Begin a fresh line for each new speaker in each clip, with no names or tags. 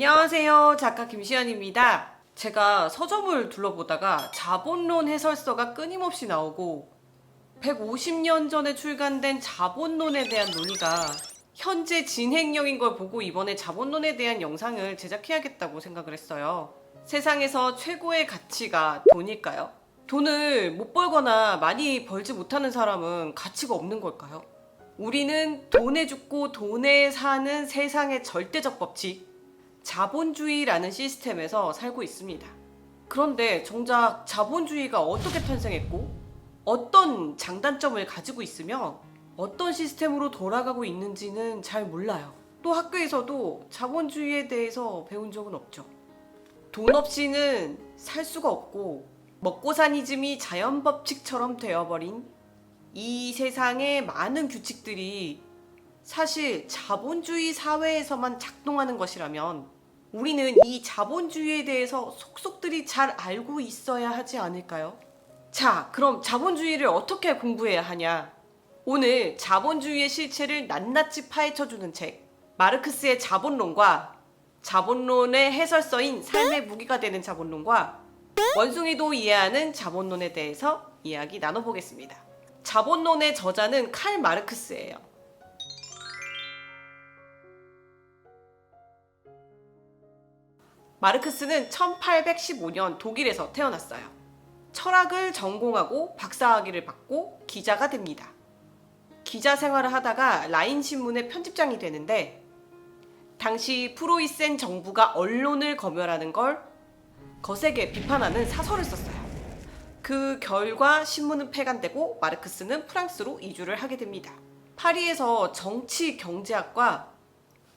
안녕하세요. 작가 김시연입니다. 제가 서점을 둘러보다가 자본론 해설서가 끊임없이 나오고 150년 전에 출간된 자본론에 대한 논의가 현재 진행형인 걸 보고 이번에 자본론에 대한 영상을 제작해야겠다고 생각을 했어요. 세상에서 최고의 가치가 돈일까요? 돈을 못 벌거나 많이 벌지 못하는 사람은 가치가 없는 걸까요? 우리는 돈에 죽고 돈에 사는 세상의 절대적 법칙, 자본주의라는 시스템에서 살고 있습니다. 그런데 정작 자본주의가 어떻게 탄생했고 어떤 장단점을 가지고 있으며 어떤 시스템으로 돌아가고 있는지는 잘 몰라요. 또 학교에서도 자본주의에 대해서 배운 적은 없죠. 돈 없이는 살 수가 없고 먹고사니즘이 자연법칙처럼 되어버린 이 세상의 많은 규칙들이 사실 자본주의 사회에서만 작동하는 것이라면 우리는 이 자본주의에 대해서 속속들이 잘 알고 있어야 하지 않을까요? 자, 그럼 자본주의를 어떻게 공부해야 하냐? 오늘 자본주의의 실체를 낱낱이 파헤쳐주는 책, 마르크스의 자본론과 자본론의 해설서인 삶의 무기가 되는 자본론과 원숭이도 이해하는 자본론에 대해서 이야기 나눠보겠습니다. 자본론의 저자는 칼 마르크스예요. 마르크스는 1815년 독일에서 태어났어요. 철학을 전공하고 박사학위를 받고 기자가 됩니다. 기자 생활을 하다가 라인 신문의 편집장이 되는데 당시 프로이센 정부가 언론을 검열하는 걸 거세게 비판하는 사설을 썼어요. 그 결과 신문은 폐간되고 마르크스는 프랑스로 이주를 하게 됩니다. 파리에서 정치 경제학과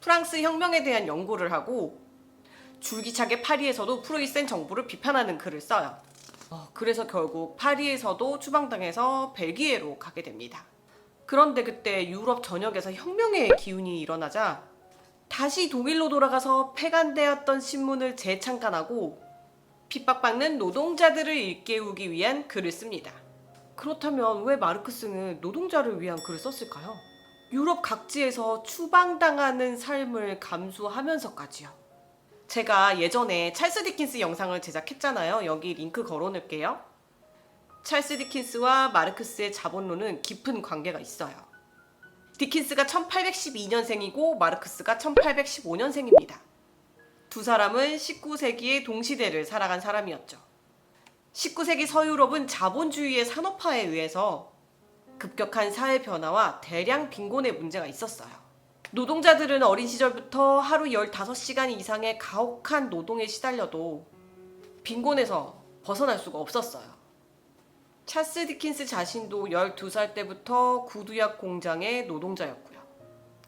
프랑스 혁명에 대한 연구를 하고 줄기차게 파리에서도 프로이센 정부를 비판하는 글을 써요. 그래서 결국 파리에서도 추방당해서 벨기에로 가게 됩니다. 그런데 그때 유럽 전역에서 혁명의 기운이 일어나자 다시 독일로 돌아가서 폐간되었던 신문을 재창간하고 핍박받는 노동자들을 일깨우기 위한 글을 씁니다. 그렇다면 왜 마르크스는 노동자를 위한 글을 썼을까요? 유럽 각지에서 추방당하는 삶을 감수하면서까지요. 제가 예전에 찰스 디킨스 영상을 제작했잖아요. 여기 링크 걸어놓을게요. 찰스 디킨스와 마르크스의 자본론은 깊은 관계가 있어요. 디킨스가 1812년생이고 마르크스가 1815년생입니다. 두 사람은 19세기의 동시대를 살아간 사람이었죠. 19세기 서유럽은 자본주의의 산업화에 의해서 급격한 사회 변화와 대량 빈곤의 문제가 있었어요. 노동자들은 어린 시절부터 하루 15시간 이상의 가혹한 노동에 시달려도 빈곤에서 벗어날 수가 없었어요. 찰스 디킨스 자신도 12살 때부터 구두약 공장의 노동자였고요.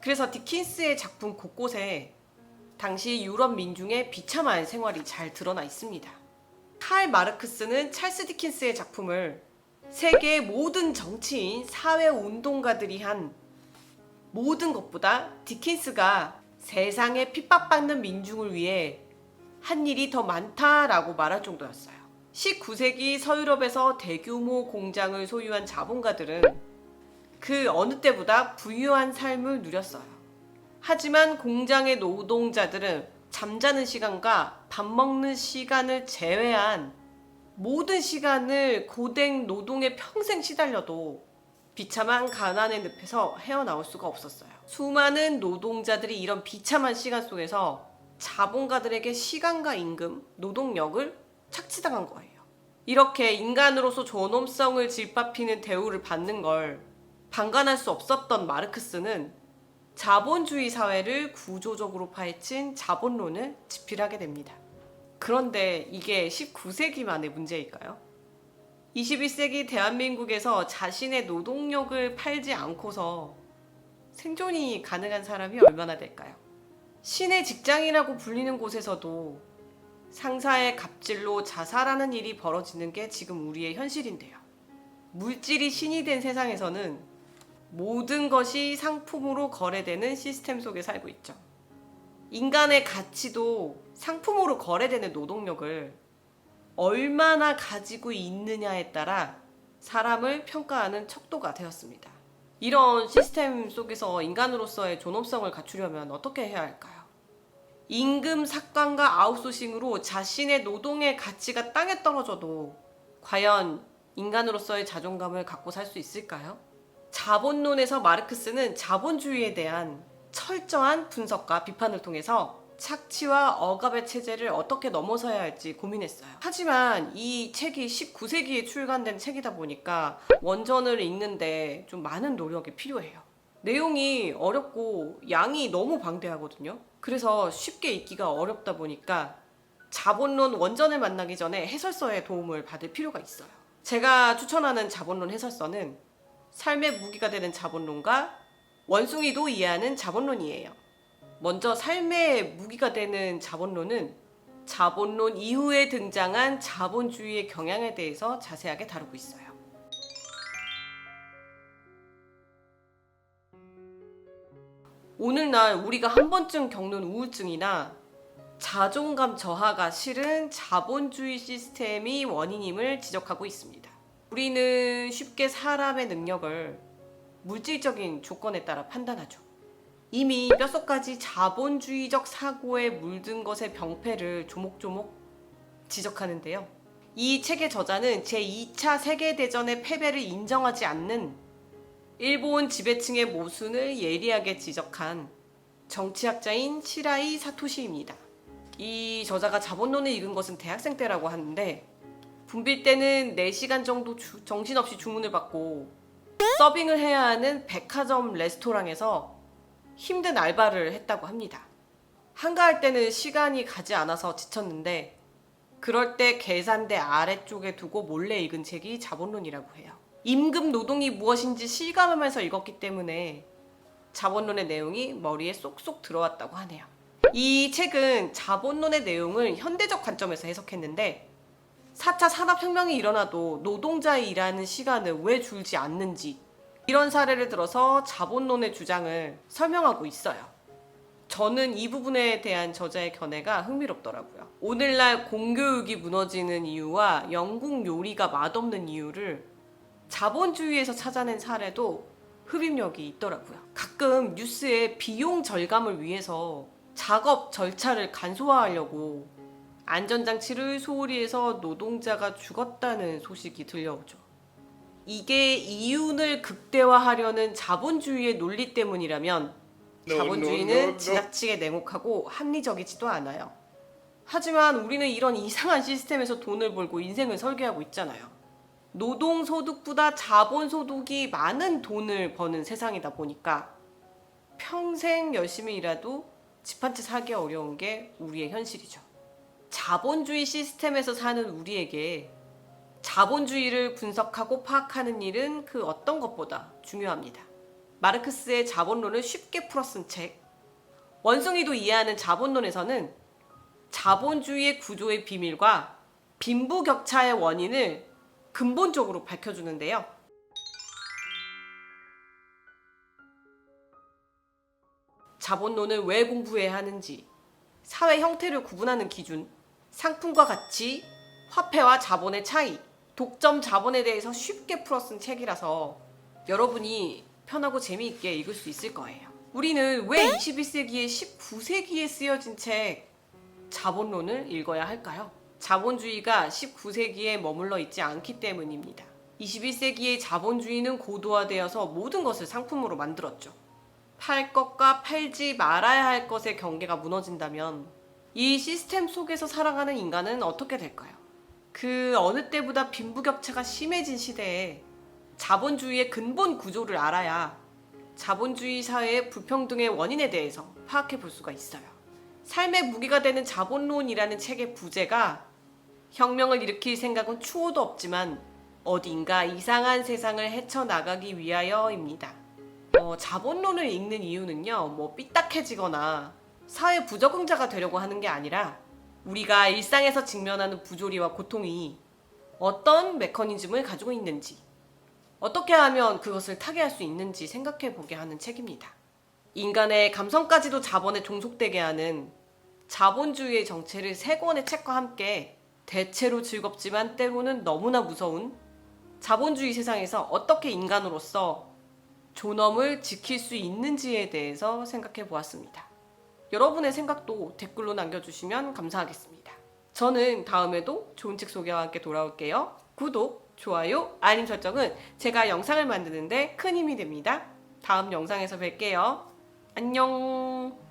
그래서 디킨스의 작품 곳곳에 당시 유럽 민중의 비참한 생활이 잘 드러나 있습니다. 칼 마르크스는 찰스 디킨스의 작품을 세계의 모든 정치인, 사회운동가들이 한 모든 것보다 디킨스가 세상에 핍박받는 민중을 위해 한 일이 더 많다라고 말할 정도였어요. 19세기 서유럽에서 대규모 공장을 소유한 자본가들은 그 어느 때보다 부유한 삶을 누렸어요. 하지만 공장의 노동자들은 잠자는 시간과 밥 먹는 시간을 제외한 모든 시간을 고된 노동에 평생 시달려도 비참한 가난의 늪에서 헤어나올 수가 없었어요. 수많은 노동자들이 이런 비참한 시간 속에서 자본가들에게 시간과 임금, 노동력을 착취당한 거예요. 이렇게 인간으로서 존엄성을 짓밟히는 대우를 받는 걸 방관할 수 없었던 마르크스는 자본주의 사회를 구조적으로 파헤친 자본론을 집필하게 됩니다. 그런데 이게 19세기만의 문제일까요? 21세기 대한민국에서 자신의 노동력을 팔지 않고서 생존이 가능한 사람이 얼마나 될까요? 신의 직장이라고 불리는 곳에서도 상사의 갑질로 자살하는 일이 벌어지는 게 지금 우리의 현실인데요. 물질이 신이 된 세상에서는 모든 것이 상품으로 거래되는 시스템 속에 살고 있죠. 인간의 가치도 상품으로 거래되는 노동력을 얼마나 가지고 있느냐에 따라 사람을 평가하는 척도가 되었습니다. 이런 시스템 속에서 인간으로서의 존엄성을 갖추려면 어떻게 해야 할까요? 임금 삭감과 아웃소싱으로 자신의 노동의 가치가 땅에 떨어져도 과연 인간으로서의 자존감을 갖고 살 수 있을까요? 자본론에서 마르크스는 자본주의에 대한 철저한 분석과 비판을 통해서 착취와 억압의 체제를 어떻게 넘어서야 할지 고민했어요. 하지만 이 책이 19세기에 출간된 책이다 보니까 원전을 읽는데 좀 많은 노력이 필요해요. 내용이 어렵고 양이 너무 방대하거든요. 그래서 쉽게 읽기가 어렵다 보니까 자본론 원전을 만나기 전에 해설서의 도움을 받을 필요가 있어요. 제가 추천하는 자본론 해설서는 삶의 무기가 되는 자본론과 원숭이도 이해하는 자본론이에요. 먼저 삶의 무기가 되는 자본론은 자본론 이후에 등장한 자본주의의 경향에 대해서 자세하게 다루고 있어요. 오늘날 우리가 한 번쯤 겪는 우울증이나 자존감 저하가 실은 자본주의 시스템이 원인임을 지적하고 있습니다. 우리는 쉽게 사람의 능력을 물질적인 조건에 따라 판단하죠. 이미 뼛속까지 자본주의적 사고에 물든 것의 병폐를 조목조목 지적하는데요. 이 책의 저자는 제2차 세계대전의 패배를 인정하지 않는 일본 지배층의 모순을 예리하게 지적한 정치학자인 시라이 사토시입니다. 이 저자가 자본론을 읽은 것은 대학생 때라고 하는데 분빌 때는 4시간 정도 정신없이 주문을 받고 서빙을 해야 하는 백화점 레스토랑에서 힘든 알바를 했다고 합니다. 한가할 때는 시간이 가지 않아서 지쳤는데 그럴 때 계산대 아래쪽에 두고 몰래 읽은 책이 자본론이라고 해요. 임금 노동이 무엇인지 실감하면서 읽었기 때문에 자본론의 내용이 머리에 쏙쏙 들어왔다고 하네요. 이 책은 자본론의 내용을 현대적 관점에서 해석했는데 4차 산업혁명이 일어나도 노동자의 일하는 시간은 왜 줄지 않는지 이런 사례를 들어서 자본론의 주장을 설명하고 있어요. 저는 이 부분에 대한 저자의 견해가 흥미롭더라고요. 오늘날 공교육이 무너지는 이유와 영국 요리가 맛없는 이유를 자본주의에서 찾아낸 사례도 흡입력이 있더라고요. 가끔 뉴스에 비용 절감을 위해서 작업 절차를 간소화하려고 안전장치를 소홀히 해서 노동자가 죽었다는 소식이 들려오죠. 이게 이윤을 극대화하려는 자본주의의 논리 때문이라면 자본주의는 지나치게 냉혹하고 합리적이지도 않아요. 하지만 우리는 이런 이상한 시스템에서 돈을 벌고 인생을 설계하고 있잖아요. 노동소득보다 자본소득이 많은 돈을 버는 세상이다 보니까 평생 열심히 일해도 집 한 채 사기 어려운 게 우리의 현실이죠. 자본주의 시스템에서 사는 우리에게 자본주의를 분석하고 파악하는 일은 그 어떤 것보다 중요합니다. 마르크스의 자본론을 쉽게 풀어 쓴 책 원숭이도 이해하는 자본론에서는 자본주의의 구조의 비밀과 빈부격차의 원인을 근본적으로 밝혀주는데요. 자본론을 왜 공부해야 하는지, 사회 형태를 구분하는 기준, 상품과 가치, 화폐와 자본의 차이, 독점 자본에 대해서 쉽게 풀어 쓴 책이라서 여러분이 편하고 재미있게 읽을 수 있을 거예요. 우리는 왜 21세기에 19세기에 쓰여진 책 자본론을 읽어야 할까요? 자본주의가 19세기에 머물러 있지 않기 때문입니다. 21세기의 자본주의는 고도화되어서 모든 것을 상품으로 만들었죠. 팔 것과 팔지 말아야 할 것의 경계가 무너진다면 이 시스템 속에서 살아가는 인간은 어떻게 될까요? 그 어느 때보다 빈부격차가 심해진 시대에 자본주의의 근본 구조를 알아야 자본주의 사회의 불평등의 원인에 대해서 파악해 볼 수가 있어요. 삶의 무기가 되는 자본론이라는 책의 부제가 혁명을 일으킬 생각은 추호도 없지만 어딘가 이상한 세상을 헤쳐나가기 위하여입니다. 자본론을 읽는 이유는요, 삐딱해지거나 사회 부적응자가 되려고 하는 게 아니라 우리가 일상에서 직면하는 부조리와 고통이 어떤 메커니즘을 가지고 있는지, 어떻게 하면 그것을 타개할 수 있는지 생각해 보게 하는 책입니다. 인간의 감성까지도 자본에 종속되게 하는 자본주의의 정체를 3권의 책과 함께 대체로 즐겁지만 때로는 너무나 무서운 자본주의 세상에서 어떻게 인간으로서 존엄을 지킬 수 있는지에 대해서 생각해 보았습니다. 여러분의 생각도 댓글로 남겨주시면 감사하겠습니다. 저는 다음에도 좋은 책 소개와 함께 돌아올게요. 구독, 좋아요, 알림 설정은 제가 영상을 만드는데 큰 힘이 됩니다. 다음 영상에서 뵐게요. 안녕.